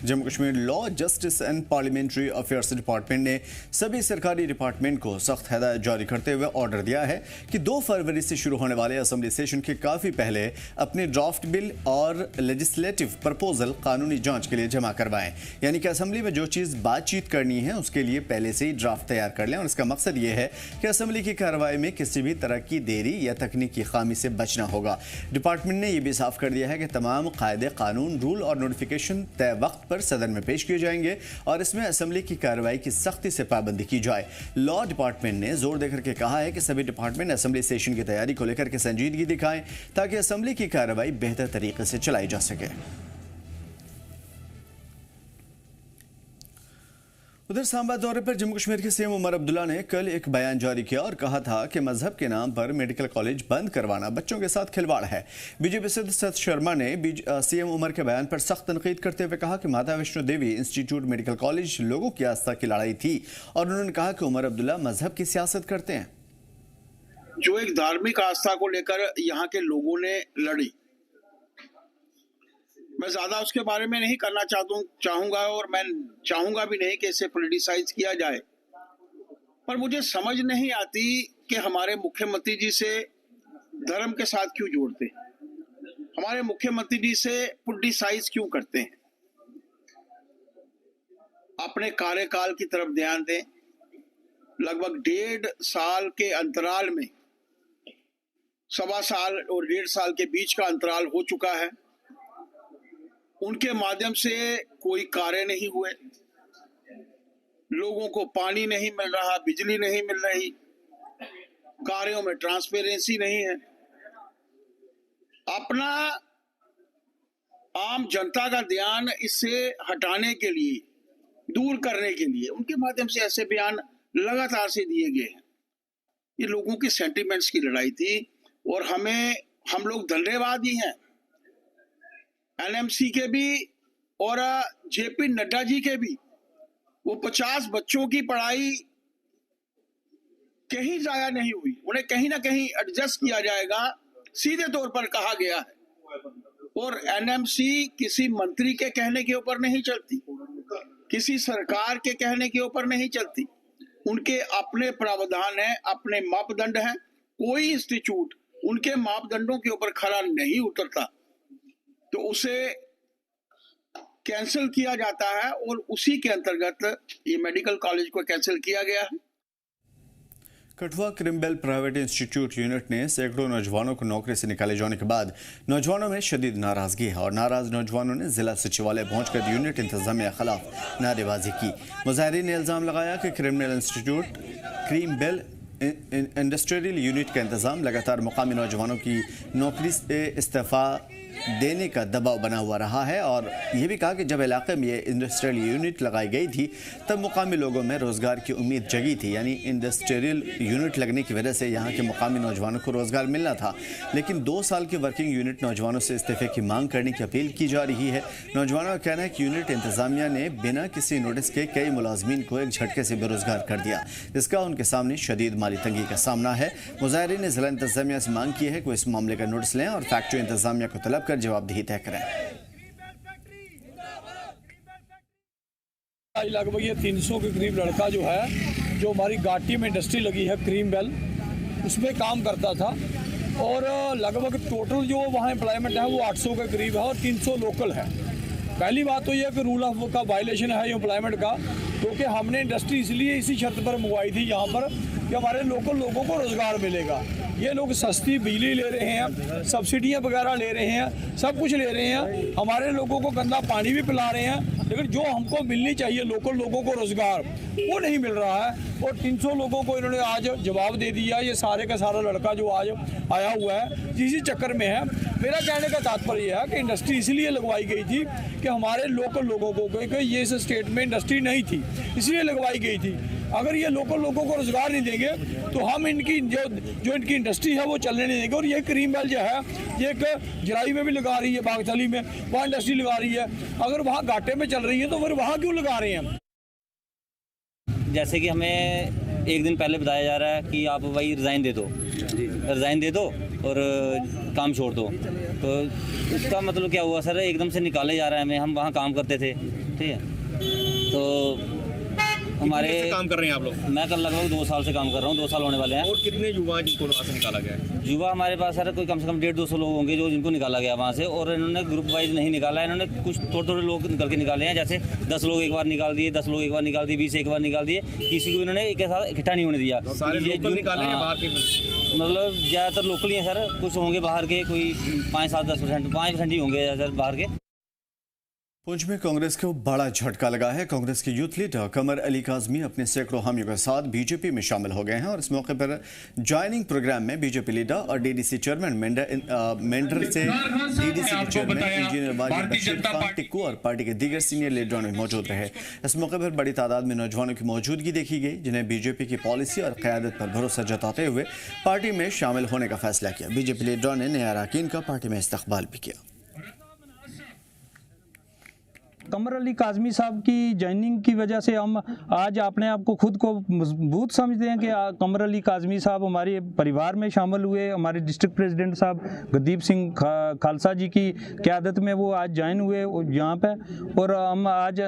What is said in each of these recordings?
Jammu Kashmir law justice and parliamentary affairs department ने सभी सरकारी डिपार्टमेंट को सख्त हिदायत जारी करते हुए ऑर्डर दिया है कि 2 फरवरी से शुरू होने वाले असेंबली सेशन के काफ़ी पहले अपने ड्राफ्ट बिल और लेजिस्लेटिव प्रपोजल कानूनी जांच के लिए जमा करवाएं। यानी कि असेंबली में जो चीज़ बातचीत करनी है उसके लिए पहले से ही ड्राफ्ट तैयार कर लें और इसका मकसद ये है कि असेंबली की कार्रवाई में किसी भी तरह की देरी या तकनीकी खामी से बचना होगा। डिपार्टमेंट ने यह भी साफ कर दिया है कि तमाम कायदे कानून, रूल और नोटिफिकेशन तय वक्त पर सदन में पेश किए जाएंगे और इसमें असेंबली की कार्रवाई की सख्ती से पाबंदी की जाए। लॉ डिपार्टमेंट ने जोर देकर के कहा है कि सभी डिपार्टमेंट असेंबली सेशन की तैयारी को लेकर के संजीदगी दिखाएं ताकि असेंबली की कार्रवाई बेहतर तरीके से चलाई जा सके। उधर सांबा दौरे पर जम्मू कश्मीर के सीएम उमर अब्दुल्ला ने कल एक बयान जारी किया और कहा था कि मजहब के नाम पर मेडिकल कॉलेज बंद करवाना बच्चों के साथ खिलवाड़ है। बीजेपी सदस्य सत शर्मा ने सीएम उमर के बयान पर सख्त तनकीद करते हुए कहा कि माता Vaishno Devi institute medical college लोगों की आस्था की लड़ाई थी और उन्होंने कहा कि उमर अब्दुल्ला मजहब की सियासत करते हैं। जो एक धार्मिक आस्था को लेकर यहाँ के लोगों ने लड़ी, मैं ज्यादा उसके बारे में नहीं करना चाहूंगा और मैं चाहूंगा भी नहीं कि इसे पॉलिटिसाइज किया जाए, पर मुझे समझ नहीं आती कि हमारे मुख्यमंत्री जी से धर्म के साथ क्यों जोड़ते हैं, हमारे मुख्यमंत्री जी से पॉलिटिसाइज क्यों करते हैं। अपने कार्यकाल की तरफ ध्यान दें। लगभग 1.5 साल के अंतराल में, 1.25 साल और 1.5 साल के बीच का अंतराल हो चुका है, उनके माध्यम से कोई कार्य नहीं हुए, लोगों को पानी नहीं मिल रहा, बिजली नहीं मिल रही, कार्यों में ट्रांसपेरेंसी नहीं है। अपना आम जनता का ध्यान इससे हटाने के लिए, दूर करने के लिए उनके माध्यम से ऐसे बयान लगातार से दिए गए हैं। ये लोगों की सेंटिमेंट्स की लड़ाई थी और हम लोग धन्यवादी हैं एनएमसी के भी और जेपी नड्डा जी के भी। वो 50 बच्चों की पढ़ाई कहीं जाया नहीं हुई, उन्हें कहीं ना कहीं एडजस्ट किया जाएगा, सीधे तौर पर कहा गया है। और एनएमसी किसी मंत्री के कहने के ऊपर नहीं चलती, किसी सरकार के कहने के ऊपर नहीं चलती, उनके अपने प्रावधान हैं, अपने मापदंड हैं। कोई इंस्टीट्यूट उनके मापदंडों के ऊपर खरा नहीं उतरता तो उसे कैंसिल किया जाता है और उसी के अंतर्गत ये मेडिकल कॉलेज को कैंसिल किया गया है। कठुआ क्रिमबेल प्राइवेट इंस्टीट्यूट यूनिट ने सैकड़ों नौजवानों को नौकरी से निकाले जाने के बाद नौजवानों में शदीद नाराजगी है और नाराज नौजवानों ने जिला सचिवालय पहुंचकर यूनिट इंतजामिया खिलाफ नारेबाजी की। मुजाहिरीन ने इल्जाम लगाया कि क्रिमबेल इंस्टीट्यूट क्रीमबेल इंडस्ट्रियल यूनिट का इंतजाम लगातार मुकामी नौजवानों की नौकरी से इस्तीफा देने का दबाव बना हुआ रहा है और यह भी कहा कि जब इलाके में ये इंडस्ट्रियल यूनिट लगाई गई थी तब मुकामी लोगों में रोज़गार की उम्मीद जगी थी, यानी इंडस्ट्रियल यूनिट लगने की वजह से यहाँ के मुकामी नौजवानों को रोज़गार मिलना था। लेकिन 2 साल की वर्किंग यूनिट नौजवानों से इस्तीफे की मांग करने की अपील की जा रही है। नौजवानों का कहना है कि यूनिट इंतजामिया ने बिना किसी नोटिस के कई मुलाजमीन को एक झटके से बेरोजगार कर दिया, जिसका उनके सामने शदीद माली तंगी का सामना है। मुजाहिरीन ने जिला इंतजामिया से मांग की है कि वो इस मामले का नोटिस लें और फैक्ट्री इंतजामिया को तलब कर जवाबदेही तय करें। लगभग ये 300 के करीब लड़का जो है, जो हमारी घाटी में इंडस्ट्री लगी है क्रीमबेल, उसमें काम करता था और लगभग टोटल जो वहाँ एम्प्लॉयमेंट है वो 800 के करीब है और 300 लोकल है। पहली बात तो ये कि रूल ऑफ का वायलेशन है एम्प्लॉयमेंट का, क्योंकि हमने इंडस्ट्री इसलिए इसी शर्त पर मंगवाई थी यहाँ पर कि हमारे लोकल लोगों को रोज़गार मिलेगा। ये लोग सस्ती बिजली ले रहे हैं, सब्सिडियाँ वगैरह ले रहे हैं, सब कुछ ले रहे हैं, हमारे लोगों को गंदा पानी भी पिला रहे हैं, लेकिन जो हमको मिलनी चाहिए लोकल लोगों को रोज़गार, वो नहीं मिल रहा है। और 300 लोगों को इन्होंने आज जवाब दे दिया। ये सारे का सारा लड़का जो आज आया हुआ है इसी चक्कर में है। मेरा कहने का तात्पर्य यह है कि इंडस्ट्री इसलिए लगवाई गई थी कि हमारे लोकल लोगों को, क्योंकि ये इस स्टेट में इंडस्ट्री नहीं थी, इसलिए लगवाई गई थी। अगर ये लोकल लोगों को रोज़गार नहीं देंगे तो हम इनकी जो इनकी इंडस्ट्री है वो चलने नहीं देंगे। और ये क्रीमबेल जो है ये एक जराई में भी लगा रही है, बागथली में वहाँ इंडस्ट्री लगा रही है। अगर वहाँ घाटे में चल रही है तो फिर वहाँ क्यों लगा रहे हैं? जैसे कि हमें एक दिन पहले बताया जा रहा है कि आप भाई रिज़ाइन दे दो, रिज़ाइन दे दो और काम छोड़ दो। तो इसका मतलब क्या हुआ सर, एकदम से निकाले जा रहा है हमें। हम वहाँ काम करते थे, ठीक है। तो हमारे काम कर रहे हैं आप लोग? मैं कल लगभग 2 साल से काम कर रहा हूँ, 2 साल होने वाले हैं। और कितने युवा जिनको वहाँ से निकाला गया है? युवा हमारे पास सर कोई कम से कम 150-200 लोग होंगे जो जिनको निकाला गया वहाँ से। और इन्होंने ग्रुप वाइज नहीं निकाला है, इन्होंने कुछ थोड़े लोग निकल के निकाले हैं। जैसे 10 लोग एक बार निकाल दिए, 10 लोग एक बार निकाल दिए, 20 एक बार निकाल दिए। किसी को इन्होंने एक साथ इकट्ठा नहीं होने दिया। सारे लोकल निकाले हैं बाहर के? मतलब ज़्यादातर लोकल ही हैं सर, कुछ होंगे बाहर के, कोई 5-7-10%, 5% ही होंगे सर बाहर के। पुंछ में कांग्रेस को बड़ा झटका लगा है। कांग्रेस के यूथ लीडर कमर अली काज़मी अपने सैकड़ों हामियों के साथ बीजेपी में शामिल हो गए हैं और इस मौके पर ज्वाइनिंग प्रोग्राम में बीजेपी लीडर और डीडीसी चेयरमैन मेंढर से डीडीसी के चेयरमैन इंजीनियर वाजिद बशीर खान टिक्कू और पार्टी के दीगर सीनियर लीडरों में मौजूद रहे। इस मौके पर बड़ी तादाद में नौजवानों की मौजूदगी देखी गई, जिन्हें बीजेपी की पॉलिसी और क़यादत पर भरोसा जताते हुए पार्टी में शामिल होने का फैसला किया। बीजेपी लीडरों ने नए अरकान का पार्टी में इस्तकबाल भी किया। कमर अली काज़मी साहब की ज्वाइनिंग की वजह से हम आज अपने आप को खुद को मजबूत समझते हैं कि कमर अली काज़मी साहब हमारे परिवार में शामिल हुए। हमारे डिस्ट्रिक्ट प्रेसिडेंट साहब गुरदीप सिंह खालसा जी की क़यादत में वो आज ज्वाइन हुए यहाँ पे। और हम आज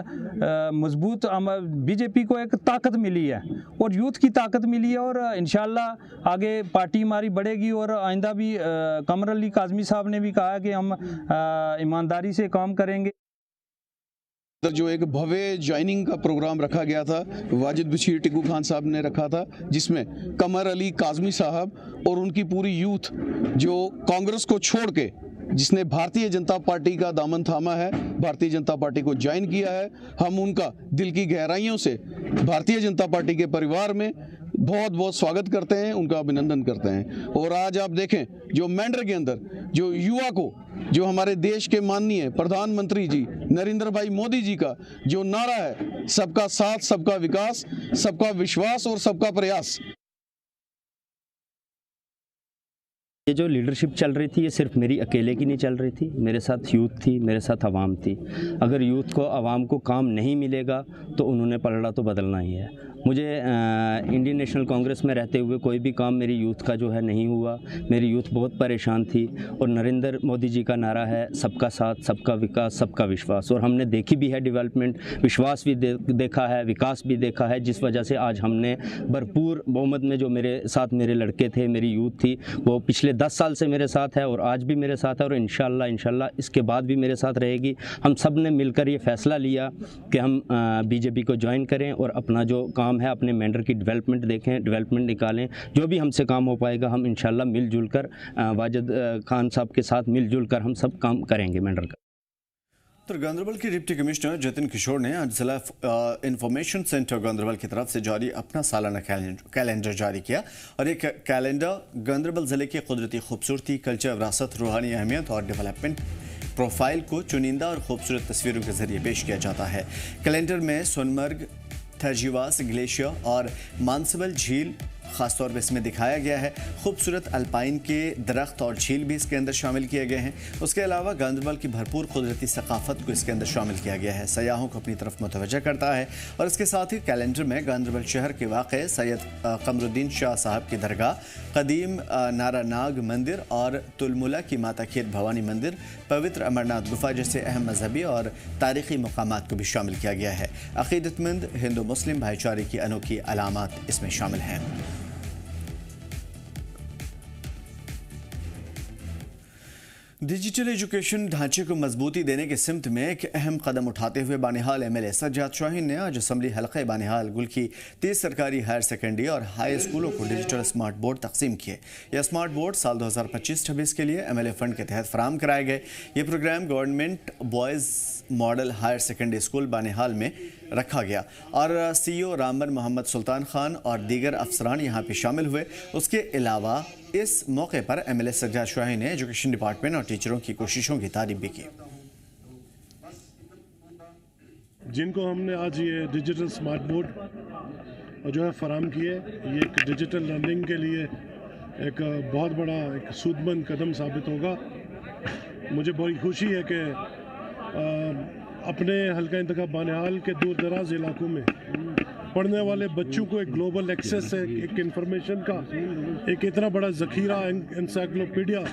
मजबूत, हम बीजेपी को एक ताकत मिली है और यूथ की ताकत मिली है और इंशाल्लाह आगे पार्टी हमारी बढ़ेगी। और आइंदा भी कमर अली काज़मी साहब ने भी कहा कि हम ईमानदारी से काम करेंगे। जो एक भव्य ज्वाइनिंग का प्रोग्राम रखा गया था, वाजिद बशीर टिक्कू खान साहब ने रखा था, जिसमें कमर अली काज़मी साहब और उनकी पूरी यूथ जो कांग्रेस को छोड़ के, जिसने भारतीय जनता पार्टी का दामन थामा है, भारतीय जनता पार्टी को ज्वाइन किया है, हम उनका दिल की गहराइयों से भारतीय जनता पार्टी के परिवार में बहुत बहुत स्वागत करते हैं, उनका अभिनंदन करते हैं। और आज आप देखें जो मेंढर के अंदर जो युवा को, जो हमारे देश के माननीय प्रधानमंत्री जी नरेंद्र भाई मोदी जी का जो नारा है, सबका साथ, सबका विकास, सबका विश्वास और सबका प्रयास। ये जो लीडरशिप चल रही थी, ये सिर्फ मेरी अकेले की नहीं चल रही थी, मेरे साथ यूथ थी, मेरे साथ आवाम थी। अगर यूथ को, आवाम को काम नहीं मिलेगा तो उन्होंने पलड़ा तो बदलना ही है। मुझे इंडियन नेशनल कांग्रेस में रहते हुए कोई भी काम मेरी यूथ का जो है नहीं हुआ। मेरी यूथ बहुत परेशान थी और नरेंद्र मोदी जी का नारा है सबका साथ, सबका विकास, सबका विश्वास। और हमने देखी भी है डेवलपमेंट, विश्वास भी देखा है, विकास भी देखा है, जिस वजह से आज हमने भरपूर बहुमत में जो मेरे साथ मेरे लड़के थे, मेरी यूथ थी, वो पिछले 10 साल से मेरे साथ है और आज भी मेरे साथ है और इंशाल्लाह इसके बाद भी मेरे साथ रहेगी। हम सब ने मिलकर ये फैसला लिया कि हम बीजेपी को ज्वाइन करें और अपना जो काम है, अपने मेंढर की डेवलपमेंट देखें, डेवलपमेंट निकालें। जो भी हमसे काम हो पाएगा हम इंशाल्लाह मिलजुल कर वाजिद खान साहब के साथ मिलजुल कर हम सब काम करेंगे मेंढर का। तो गांधरबल के डिप्टी कमिश्नर जतिन किशोर ने आज जिला इंफॉर्मेशन सेंटर गांधरबल की तरफ से जारी अपना सालाना कैलेंडर जारी किया और एक कैलेंडर गांधरबल जिले की कुदरती खूबसूरती, कल्चर, विरासत, रूहानी अहमियत और डेवलपमेंट प्रोफाइल को चुनिंदा और खूबसूरत तस्वीरों के जरिए पेश किया जाता है। कैलेंडर में सोनमर्ग, थर्जीवास ग्लेशियर और मानसबल झील खासतौर पर इसमें दिखाया गया है। खूबसूरत अल्पाइन के दरख्त और झील भी इसके अंदर शामिल किए गए हैं। उसके अलावा गांधरबल की भरपूर कुदरती सकाफत को इसके अंदर शामिल किया गया है, सयाहों को अपनी तरफ मुतवज्जह करता है। और इसके साथ ही कैलेंडर में गांधरबल शहर के वाक़े सैयद कमरुद्दीन शाह साहब की दरगाह, कदीम नारानाग मंदिर और तुलमुला की माता खेत भवानी मंदिर, पवित्र अमरनाथ गुफा जैसे अहम मजहबी और तारीख़ी मकामात को भी शामिल किया गया है। अक़ीदतमंद हिंदू मुस्लिम भाईचारे की अनोखी अलामात इसमें शामिल हैं। डिजिटल एजुकेशन ढांचे को मजबूती देने की सिमत में एक अहम कदम उठाते हुए बानिहाल MLA सज्जाद शाहीन ने आज असम्बली हल्का बानिहाल गुल की 30 सरकारी हायर सेकेंडरी और हाई स्कूलों को डिजिटल स्मार्ट बोर्ड तकसीम किए। यह स्मार्ट बोर्ड साल 2025-26 के लिए MLA फंड के तहत फराम कराए गए। ये programme government boys model higher secondary school Banihal में रखा गया और CEO रामबन मोहम्मद सुल्तान खान और दीगर अफसरान यहाँ पे शामिल हुए। उसके अलावा इस मौके पर MLA सज्जाद शाहीन ने एजुकेशन डिपार्टमेंट और टीचरों की कोशिशों की तारीफ भी की। जिनको हमने आज ये डिजिटल स्मार्ट बोर्ड जो है फराम किए, ये एक डिजिटल लर्निंग के लिए एक बहुत बड़ा एक सूदमंद कदम साबित होगा। मुझे बड़ी खुशी है कि अपने हल्का इंतखाब बानिहाल के दूर दराज इलाकों में पढ़ने वाले बच्चों को एक ग्लोबल एक्सेस है, एक इंफॉर्मेशन का एक इतना बड़ा ज़ख़ीरा एनसाइक्लोपीडिया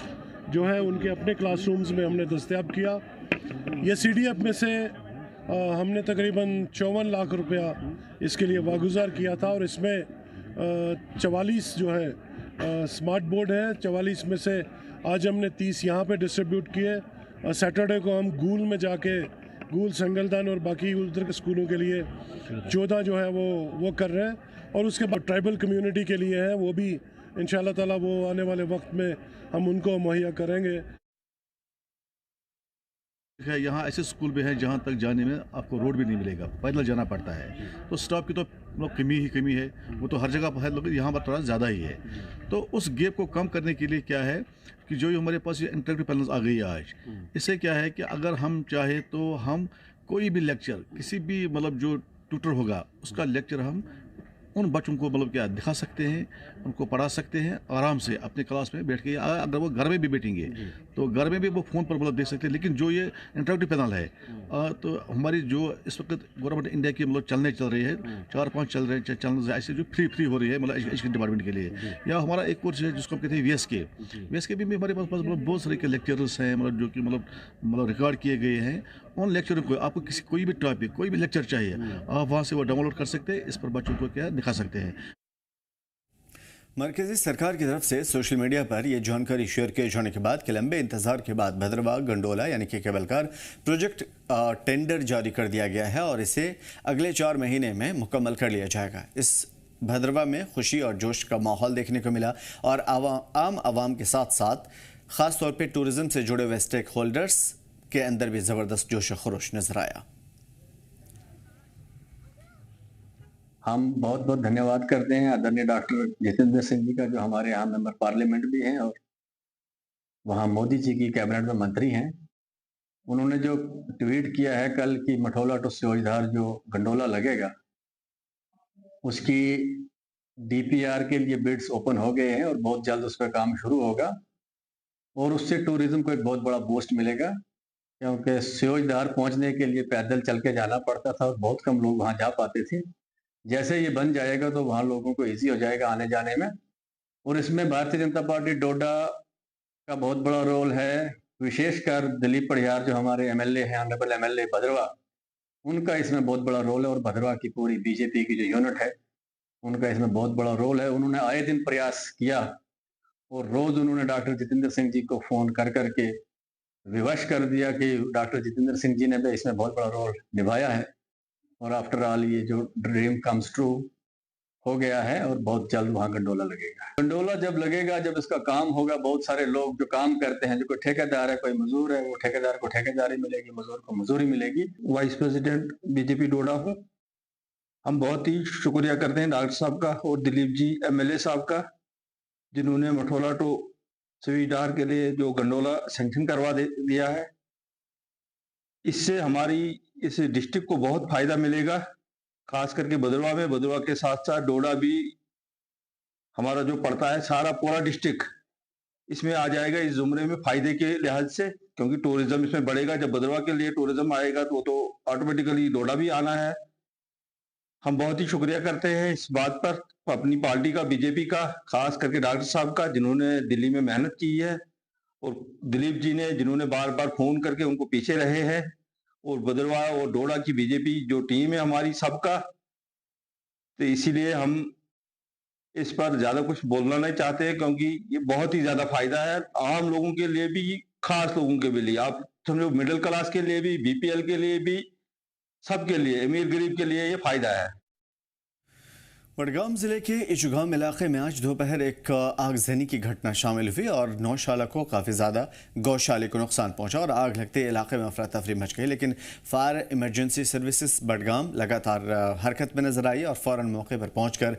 जो है उनके अपने क्लासरूम्स में हमने दस्तयाब किया। ये CDF में से हमने तकरीबन 54 लाख रुपया इसके लिए वागुजार किया था और इसमें 44 जो है स्मार्ट बोर्ड है। 44 में से आज हमने 30 यहाँ पे डिस्ट्रीब्यूट किए। सैटरडे को हम गूल में जाके गूल संगलदान और बाकी उधर के स्कूलों के लिए 14 जो है वो कर रहे हैं और उसके बाद ट्राइबल कम्युनिटी के लिए है वो भी इंशाल्लाह ताला वो आने वाले वक्त में हम उनको मुहैया करेंगे। यहाँ ऐसे स्कूल भी हैं जहाँ तक जाने में आपको रोड भी नहीं मिलेगा, पैदल जाना पड़ता है, तो स्टॉप की तो कमी है, वो तो हर जगह है, लेकिन यहाँ पर थोड़ा ज़्यादा ही है। तो उस गैप को कम करने के लिए क्या है कि जो हमारे पास ये इंटरेक्टिव पैनल्स आ गई है आज, इससे क्या है कि अगर हम चाहे तो हम कोई भी लेक्चर किसी भी मतलब जो ट्यूटर होगा उसका लेक्चर हम उन बच्चों को मतलब क्या दिखा सकते हैं, उनको पढ़ा सकते हैं आराम से अपने क्लास में बैठ के। अगर वो घर में भी बैठेंगे तो घर में भी वो फ़ोन पर मतलब देख सकते हैं। लेकिन जो ये इंटरेक्टिव पैनल है तो हमारी जो इस वक्त गवर्नमेंट इंडिया की मतलब चल रही है 4-5 चैनल ऐसे जो फ्री हो रही है मतलब एजुकेशन डिपार्टमेंट के लिए। या हमारा एक कोर्स है जिसको हम कहते हैं VSK भी हमारे पास मतलब बहुत सारे के लेक्चरर्स हैं मतलब जो कि मतलब रिकॉर्ड किए गए हैं। उन लेक्चरों को आपको कोई भी टॉपिक कोई भी लेक्चर चाहिए आप वहाँ से वो डाउनलोड कर सकते हैं, इस पर बच्चों को क्या दिखा सकते हैं। मरकजी सरकार की तरफ से सोशल मीडिया पर यह जानकारी शेयर किए जाने के बाद के लंबे इंतजार के बाद भद्रवाह गंडोला यानी कि केबल कार प्रोजेक्ट टेंडर जारी कर दिया गया है और इसे अगले 4 महीने में मुकम्मल कर लिया जाएगा। इस भद्रवाह में खुशी और जोश का माहौल देखने को मिला और आम आवाम के साथ साथ ख़ास तौर पर टूरिज़्म से जुड़े हुए स्टेक होल्डर्स के अंदर भी ज़बरदस्त जोश खरोश नजर आया। हम बहुत बहुत धन्यवाद करते हैं आदरणीय डॉक्टर जितेंद्र सिंह जी का, जो हमारे यहाँ मेंबर पार्लियामेंट भी हैं और वहाँ मोदी जी की कैबिनेट में मंत्री हैं। उन्होंने जो ट्वीट किया है कल कि मठोला टू सियोजधार जो गंडोला लगेगा उसकी DPR के लिए बिड्स ओपन हो गए हैं और बहुत जल्द उस पर काम शुरू होगा और उससे टूरिज्म को एक बहुत बड़ा बूस्ट मिलेगा, क्योंकि सियोजधार पहुँचने के लिए पैदल चल के जाना पड़ता था और बहुत कम लोग वहाँ जा पाते थे। जैसे ये बन जाएगा तो वहाँ लोगों को इजी हो जाएगा आने जाने में। और इसमें भारतीय जनता पार्टी डोडा का बहुत बड़ा रोल है, विशेषकर दिलीप पढ़ियार जो हमारे MLA हैं, ऑनरेबल MLA भद्रवाह, उनका इसमें बहुत बड़ा रोल है और भद्रवाह की पूरी BJP की जो यूनिट है उनका इसमें बहुत बड़ा रोल है। उन्होंने आए दिन प्रयास किया और रोज़ उन्होंने डॉक्टर जितेंद्र सिंह जी को फ़ोन कर करके विवश कर दिया कि डॉक्टर जितेंद्र सिंह जी ने भी इसमें बहुत बड़ा रोल निभाया है और आफ्टर ऑल ये जो ड्रीम कम्स ट्रू हो गया है और बहुत जल्द वहाँ गंडोला लगेगा। गंडोला जब लगेगा, जब इसका काम होगा, बहुत सारे लोग जो काम करते हैं, जो कोई ठेकेदार है, कोई मजदूर है, वो ठेकेदार को ठेकेदारी मिलेगी, मजदूर को मजदूरी मिलेगी। वाइस प्रेसिडेंट BJP डोडा हूँ। हम बहुत ही शुक्रिया करते हैं डॉक्टर साहब का और दिलीप जी MLA साहब का, जिन्होंने मठोला टू सियोजधार के लिए जो गंडोला सैंक्शन करवा दिया है। इससे हमारी इस डिस्ट्रिक्ट को बहुत फायदा मिलेगा, खास करके भद्रवाह में। भद्रवाह के साथ साथ डोडा भी हमारा जो पड़ता है, सारा पूरा डिस्ट्रिक्ट इसमें आ जाएगा इस जुमरे में फायदे के लिहाज से, क्योंकि टूरिज्म इसमें बढ़ेगा। जब भद्रवाह के लिए टूरिज्म आएगा तो ऑटोमेटिकली डोडा भी आना है। हम बहुत ही शुक्रिया करते हैं इस बात पर अपनी पार्टी का, BJP का, खास करके डॉक्टर साहब का, जिन्होंने दिल्ली में मेहनत की है, और दिलीप जी ने जिन्होंने बार बार फोन करके उनको पीछे रहे हैं, और भद्रवाह और डोडा की BJP जो टीम है हमारी सबका। तो इसीलिए हम इस पर ज़्यादा कुछ बोलना नहीं चाहते, क्योंकि ये बहुत ही ज़्यादा फायदा है आम लोगों के लिए भी, खास लोगों के लिए, आप समझो मिडिल क्लास के लिए भी, BPL के लिए भी, सबके लिए, अमीर गरीब के लिए ये फायदा है। बडगाम जिले के इचुगाम इलाके में आज दोपहर एक आगजनी की घटना शामिल हुई और 9 शाला को काफ़ी ज़्यादा गौशाले को नुकसान पहुंचा और आग लगते इलाके में अफरा तफरी मच गई। लेकिन फायर इमरजेंसी सर्विसेज बडगाम लगातार हरकत में नजर आई और फ़ौरन मौके पर पहुंचकर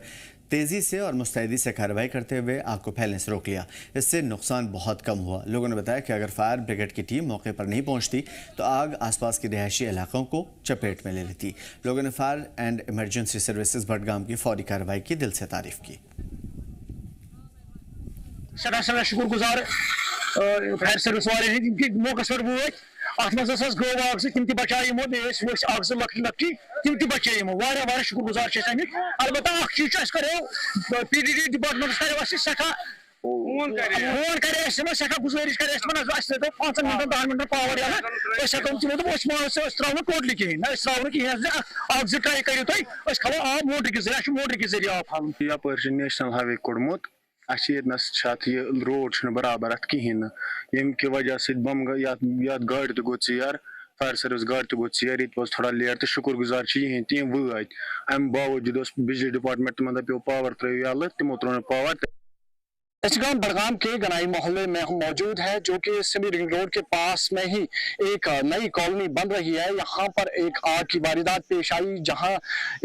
तेज़ी से और मुस्तैदी से कार्रवाई करते हुए आग को फैलने से रोक लिया। इससे नुकसान बहुत कम हुआ। लोगों ने बताया कि अगर फायर ब्रिगेड की टीम मौके पर नहीं पहुंचती तो आग आसपास के रिहायशी इलाकों को चपेट में ले लेती। लोगों ने fire and emergency services Budgam की फौरी कार्रवाई की दिल से तारीफ की। सदा शुक्रगुजार फायर सर्विस वाले इनके मौके पर वो अत मज गो आग तम त बचायमो आग जो लक्टी लक्टी तम त बचायमो वारिया शुक्र गुजार अमिक अलबत्ता चीज करो PDD डिपार्टमेंट करो सखा फोन करे सखा गुजारिश करे 5 मिनटन 10 मिनटन पावर हेको त्रो टोटली कहें ना त्रो कहें आग जो ट्राई करो तुम खो आब मोटर के जरिए मोटर के जरिए आब हम यप नेशनल हाईवे कोड़मुत रोड बराबर अत कहें यम कि वजह से बम या गाड़ तो गो यार फायर सर्विस गाड़ तो गो यार ये थोड़ा लेट तो शुक्र गुजार यह तम वात अम बावजूद बिजली डिपार्टमेंट तमन पे पावर त्रो यल तमो त्रो पावर इस्गाम बड़गाम के गनाई मोहल्ले में हम मौजूद है जो कि सिमी रिंग रोड के पास में ही एक नई कॉलोनी बन रही है। यहाँ पर एक आग की वारदात पेश आई जहाँ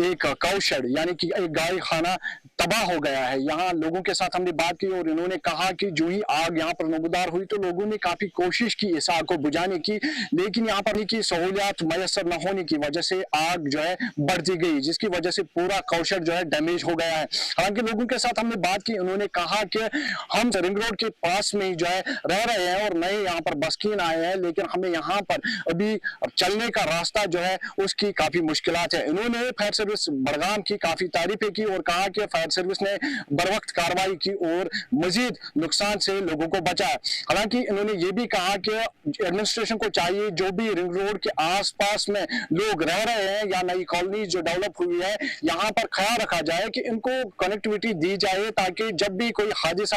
एक काउशेड यानी कि एक गाय खाना तबाह हो गया है। यहाँ लोगों के साथ हमने बात की और इन्होंने कहा कि जो ही आग यहाँ पर नमदार हुई तो लोगों ने काफी कोशिश की इस आग को बुझाने की, लेकिन यहाँ पर की सहूलियात मैसर न होने की वजह से आग जो है बढ़ती गई, जिसकी वजह से पूरा काउशेड जो है डैमेज हो गया है। हालांकि लोगों के साथ हमने बात की, उन्होंने कहा कि हम रिंग रोड के पास में ही जो है रह रहे हैं और नए यहाँ पर बस्कीन आए हैं, लेकिन हमें यहाँ पर अभी चलने का रास्ता जो है उसकी काफी मुश्किलात है। इन्होंने फायर सर्विस बड़गाम की काफी तारीफें की और कहा कि फायर सर्विस ने बरवक्त कार्रवाई की और मजीद नुकसान से लोगों को बचाया। हालांकि इन्होंने ये भी कहा कि एडमिनिस्ट्रेशन को चाहिए जो भी रिंग रोड के आसपास में लोग रह रहे हैं या नई कॉलोनी जो डेवलप हुई है यहाँ पर ख्याल रखा जाए कि इनको कनेक्टिविटी दी जाए ताकि जब भी कोई हादसाती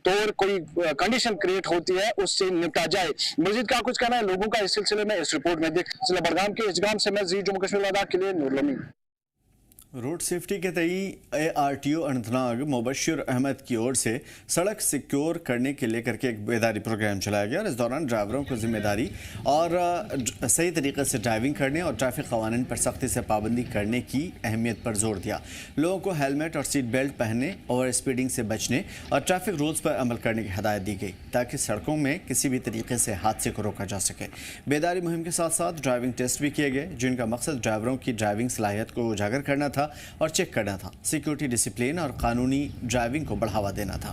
तौर कोई कंडीशन क्रिएट होती है उससे निपटा जाए। मजीद क्या कुछ कहना है लोगों का इस सिलसिले में इस रिपोर्ट में देख। जिला बड़गाम के इजगाम से मैं जी जम्मू कश्मीर लद्दाख के लिए नूर लमी। रोड सेफ्टी के तई ARTO अनंतनाग मुबशिर अहमद की ओर से सड़क सिक्योर करने के लेकर के एक बेदारी प्रोग्राम चलाया गया और इस दौरान ड्राइवरों को जिम्मेदारी और सही तरीके से ड्राइविंग करने और ट्रैफिक कवानीन पर सख्ती से पाबंदी करने की अहमियत पर जोर दिया। लोगों को हेलमेट और सीट बेल्ट पहनने, ओवर स्पीडिंग से बचने और ट्रैफिक रूल्स पर अमल करने की हिदायत दी गई ताकि सड़कों में किसी भी तरीके से हादसे को रोका जा सके। बेदारी मुहिम के साथ साथ ड्राइविंग टेस्ट भी किए गए जिनका मकसद ड्राइवरों की ड्राइविंग सलाहियत को उजागर करना था और चेक करना था, सिक्योरिटी डिसिप्लिन और कानूनी ड्राइविंग को बढ़ावा देना था।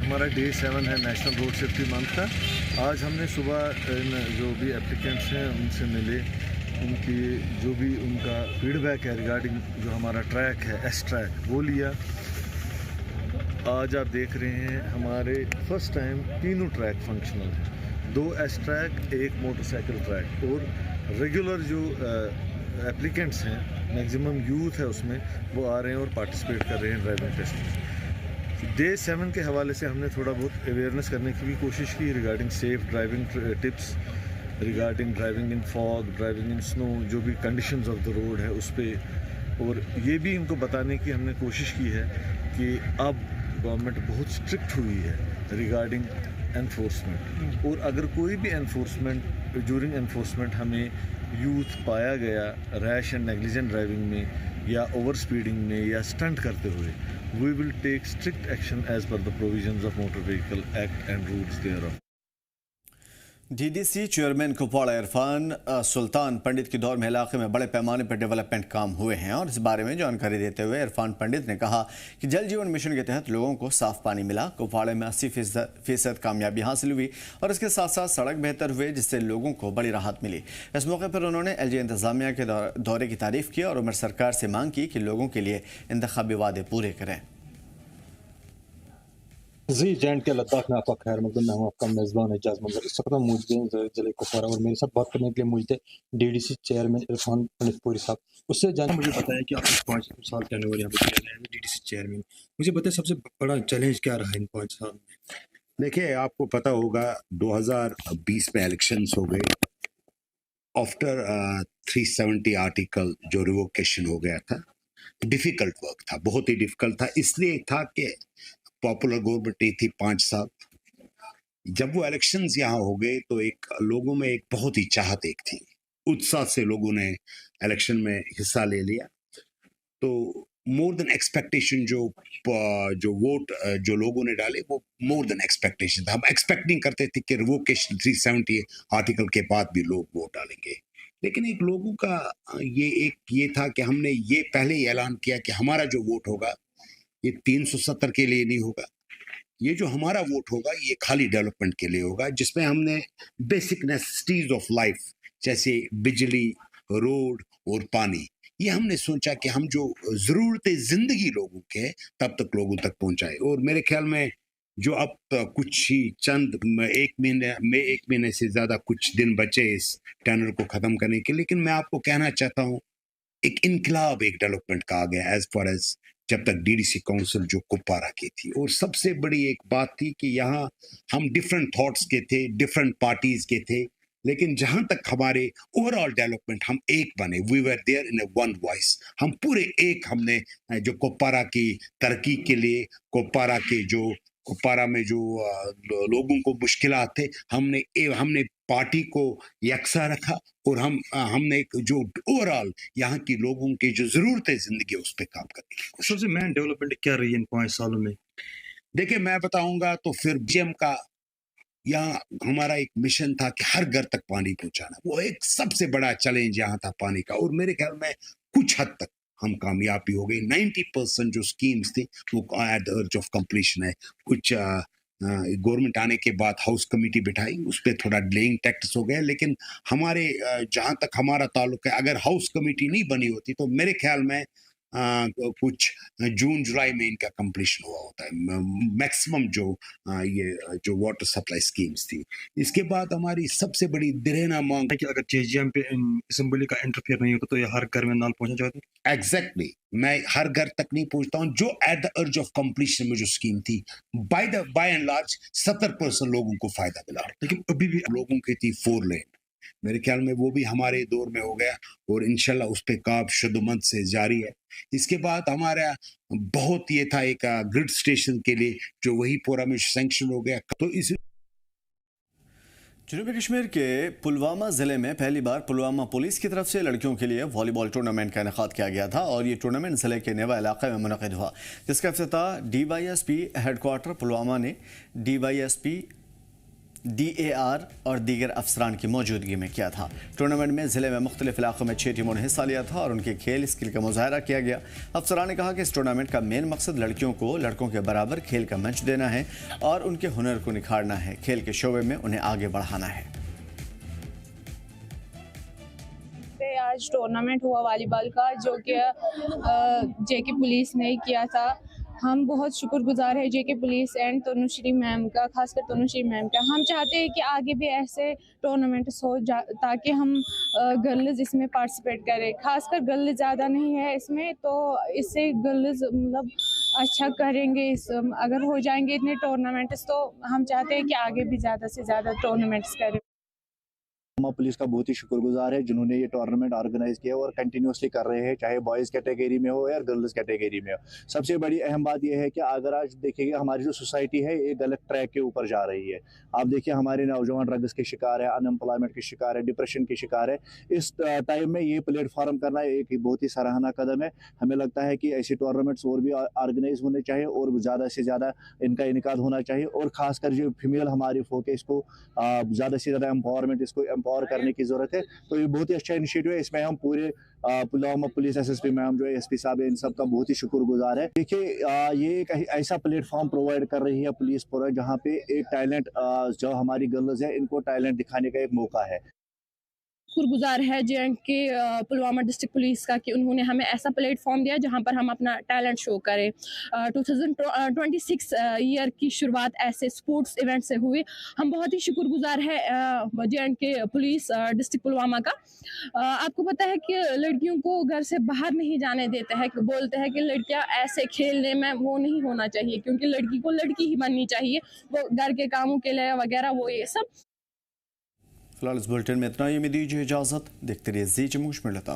हमारा डे 7 है नेशनल रोड सेफ्टी मंथ का। आज हमने सुबह जो भी एप्लीकेंट्स हैं उनसे मिले, उनकी जो भी उनका फीडबैक है रिगार्डिंग जो हमारा ट्रैक है एस ट्रैक वो लिया। आज आप देख रहे हैं हमारे फर्स्ट टाइम तीनों ट्रैक फंक्शनल हैं, 2 एस ट्रैक, 1 मोटरसाइकिल ट्रैक और रेगुलर जो एप्लीकेंट्स हैं मैक्सिमम यूथ है उसमें वो आ रहे हैं और पार्टिसिपेट कर रहे हैं ड्राइविंग टेस्ट में। डे 7 के हवाले से हमने थोड़ा बहुत अवेयरनेस करने की भी कोशिश की regarding safe driving tips, regarding driving in fog, driving in snow, जो भी कंडीशंस ऑफ द रोड है उस पर। और ये भी इनको बताने की हमने कोशिश की है कि अब गवर्नमेंट बहुत स्ट्रिक्ट हुई है रिगार्डिंग एनफोर्समेंट, और अगर कोई भी एनफोर्समेंट ड्यूरिंग एनफोर्समेंट हमें यूथ पाया गया रैश एंड नेग्लिजेंट ड्राइविंग में या ओवर स्पीडिंग में या स्टंट करते हुए, we will take strict action as per the provisions of motor vehicle act and rules thereof. DDC chairman Kupwara Irfan Sultan Pandit के दौर में इलाके में बड़े पैमाने पर डेवलपमेंट काम हुए हैं और इस बारे में जानकारी देते हुए इरफान पंडित ने कहा कि जल जीवन मिशन के तहत लोगों को साफ पानी मिला, कुपवाड़े में 80% कामयाबी हासिल हुई और इसके साथ साथ सड़क बेहतर हुए जिससे लोगों को बड़ी राहत मिली। इस मौके पर उन्होंने LG इंतजामिया के दौरे की तारीफ की और उमर सरकार से मांग की कि लोगों के लिए इंतखाबी वादे पूरे करें। जी जैंड के लद्दाख में आपका खैर मकदम, मैं हूँ आपका मेज़बान एजाज मंजर। इस वक्त मौजूद हैं जिले कुपवाड़ा और मेरे साथ बात करने के लिए मौजूद है DDC चेयरमैन इरफान पंडित साहब। उससे जाने मुझे बताया कि आप 5 साल जनवरी यहाँ पर चल रहे हैं DDC चेयरमैन, मुझे बताए सबसे बड़ा चैलेंज क्या रहा इन 5 साल में? देखिए, आपको पता होगा 2020 में इलेक्शंस हो गए आफ्टर 370 आर्टिकल जो रिवोकेशन हो गया था। डिफिकल्ट वर्क था, बहुत ही डिफिकल्ट था, इसलिए था कि पॉपुलर गवर्नमेंट थी 5 साल। जब वो इलेक्शंस यहाँ हो गए तो एक लोगों में एक बहुत ही चाहत एक थी, उत्साह से लोगों ने इलेक्शन में हिस्सा ले लिया। तो मोर देन एक्सपेक्टेशन जो वोट जो लोगों ने डाले वो मोर देन एक्सपेक्टेशन था। हम एक्सपेक्ट नहीं करते थे कि रिवोकेशन 370 आर्टिकल के बाद भी लोग वोट डालेंगे, लेकिन एक लोगों का ये था कि हमने ये पहले ही ऐलान किया कि हमारा जो वोट होगा ये 370 के लिए नहीं होगा, ये जो हमारा वोट होगा ये खाली डेवलपमेंट के लिए होगा, जिसमें हमने बेसिक नेसेसिटीज ऑफ लाइफ जैसे बिजली, रोड और पानी, ये हमने सोचा कि हम जो ज़रूरतें ज़िंदगी लोगों के हैं तब तक लोगों तक पहुंचाए। और मेरे ख्याल में जो अब कुछ ही चंद एक महीने से ज़्यादा कुछ दिन बचे इस टनल को ख़त्म करने के, लेकिन मैं आपको कहना चाहता हूँ एक इनकलाब एक डेवलपमेंट का आ गया एज फार एज जब तक डीडीसी काउंसिल जो कुपवारा की थी। और सबसे बड़ी एक बात थी कि यहाँ हम डिफरेंट थॉट्स के थे, डिफरेंट पार्टीज के थे, लेकिन जहां तक हमारे ओवरऑल डेवलपमेंट हम एक बने, we were there in a one voice, हम पूरे एक, हमने जो कुपवारा की तरक्की के लिए, कुपवारा में जो लोगों को मुश्किलात थे, हमने पार्टी को यकसा रखा और हमने जो ओवरऑल यहाँ की लोगों की जो जरूरतें जिंदगी उस पर काम करने की कोशिश। सबसे मेन डेवलपमेंट क्या रही है इन 5 सालों में? देखिए मैं बताऊंगा तो फिर जीएम का यहाँ हमारा एक मिशन था कि हर घर तक पानी पहुंचाना, वो एक सबसे बड़ा चैलेंज यहाँ था पानी का, और मेरे ख्याल में कुछ हद तक हम कामयाबी हो गई। 90% जो स्कीम्स थी वो at the urge of completion है। कुछ गवर्नमेंट आने के बाद हाउस कमेटी बिठाई, उस पर थोड़ा डिलेइंग टैक्टिक्स हो गए, लेकिन हमारे जहाँ तक हमारा ताल्लुक है, अगर हाउस कमेटी नहीं बनी होती तो मेरे ख्याल में कुछ जून जुलाई में इनका कंप्लीशन हुआ होता है मैक्सिमम ये जो वाटर सप्लाई स्कीम्स थी। इसके बाद हमारी सबसे बड़ी दिरेना मांग कि अगर जेजीएम पे असेंबली का इंटरफेयर नहीं होता तो ये हर घर में नल पहुंचा जाता। एग्जैक्टली, मैं हर घर तक नहीं पहुंचता हूँ। जो at the urge of completion में जो स्कीम थी बाय एंड लार्ज 70% लोगों को फायदा मिला, लेकिन अभी भी लोगों की थी 4 लेन। मेरे ख्याल में वो भी हमारे दौर में हो गया और इंशाल्लाह उस पे काम शुद्धमत से जारी है। इसके बाद हमारा बहुत ये था एक ग्रिड स्टेशन के लिए जो वही पूरा में सैंक्शन हो गया। तो इस जनूबी कश्मीर के पुलवामा ज़िले में पहली बार पुलवामा पुलिस की तरफ से लड़कियों के लिए वॉलीबॉल टूर्नामेंट का इनेकाद किया गया था और ये टूर्नामेंट ज़िले के नेवा इलाके में मुनक़िद हुआ, जिसका इफ्तिताह DYSP हेडक्वार्टर पुलवामा ने DYSP DAR और दीगर अफसरान की मौजूदगी में किया था। टूर्नामेंट में ज़िले में मुख्तलिफ इलाकों में 6 टीमों ने हिस्सा लिया था और उनके खेल स्किल का मुजाहरा किया गया। अफसरान ने कहा कि इस टूर्नामेंट का मेन मकसद लड़कियों को लड़कों के बराबर खेल का मंच देना है और उनके हुनर को निखारना है, खेल के शोबे में उन्हें आगे बढ़ाना है। आज टूर्नामेंट हुआ वॉलीबॉल का जो कि जेके पुलिस ने किया था। हम बहुत शुक्रगुजार है जेके पुलिस एंड तनुश्री मैम का, खासकर तनुश्री मैम का। हम चाहते हैं कि आगे भी ऐसे टूर्नामेंट्स हो ताकि हम गर्ल्स इसमें पार्टिसिपेट करें। खासकर गर्ल्स ज़्यादा नहीं है इसमें, तो इससे गर्ल्स मतलब अच्छा करेंगे। अगर हो जाएंगे इतने टूर्नामेंट्स तो हम चाहते हैं कि आगे भी ज़्यादा से ज़्यादा टूर्नामेंट्स करें। पुलिस का बहुत ही शुक्रगुजार है जिन्होंने ये टूर्नामेंट ऑर्गेनाइज किया और कंटिन्यूसली कर रहे हैं, चाहे बॉयज़ कैटेगरी में हो या गर्ल्स कैटेगरी में हो। सबसे बड़ी अहम बात यह है कि अगर आज देखिएगा हमारी जो सोसाइटी है ये गलत ट्रैक के ऊपर जा रही है। आप देखिए हमारे नौजवान ड्रग्स के शिकार है, अनएम्प्लॉयमेंट के शिकार है, डिप्रेशन के शिकार है। इस टाइम में ये प्लेटफॉर्म करना एक बहुत ही सराहना कदम है। हमें लगता है कि ऐसे टूर्नामेंट्स और भी ऑर्गेनाइज होने चाहिए और ज़्यादा से ज़्यादा इनका इनेकाद होना चाहिए और ख़ासकर जो फीमेल हमारी फोक है इसको ज़्यादा से ज़्यादा एम्पावरमेंट, इसको एम्पावर करने की ज़रूरत है। तो ये बहुत ही अच्छा इनिशिएटिव है। इसमें हम पूरे पुलवामा पुलिस SSP मैम जो है, SP साहब है, इन सब का बहुत ही शुक्रगुजार है। देखिए ये एक ऐसा प्लेटफॉर्म प्रोवाइड कर रही है पुलिस पूरा, जहाँ पे एक टैलेंट जो हमारी गर्ल्स है इनको टैलेंट दिखाने का एक मौका है। शुक्रगुजार है के पुलवामा डिस्ट्रिक्ट पुलिस का कि उन्होंने हमें ऐसा प्लेटफॉर्म दिया जहां पर हम अपना टैलेंट शो करें। 2026 ईयर की शुरुआत ऐसे स्पोर्ट्स इवेंट से हुई। हम बहुत ही शुक्रगुजार है के पुलिस डिस्ट्रिक्ट पुलवामा का। आपको पता है कि लड़कियों को घर से बाहर नहीं जाने देते हैं, बोलते हैं कि लड़कियां ऐसे खेलने में वो नहीं होना चाहिए क्योंकि लड़की को लड़की ही बननी चाहिए, वो घर के कामों के लिए वगैरह वो ये सब। फिलहाल इस बुलेटिन में इतना ही। मैं दीजिए इजाज़त, देखते रहिए ज़ी जम्मू कश्मीर लता।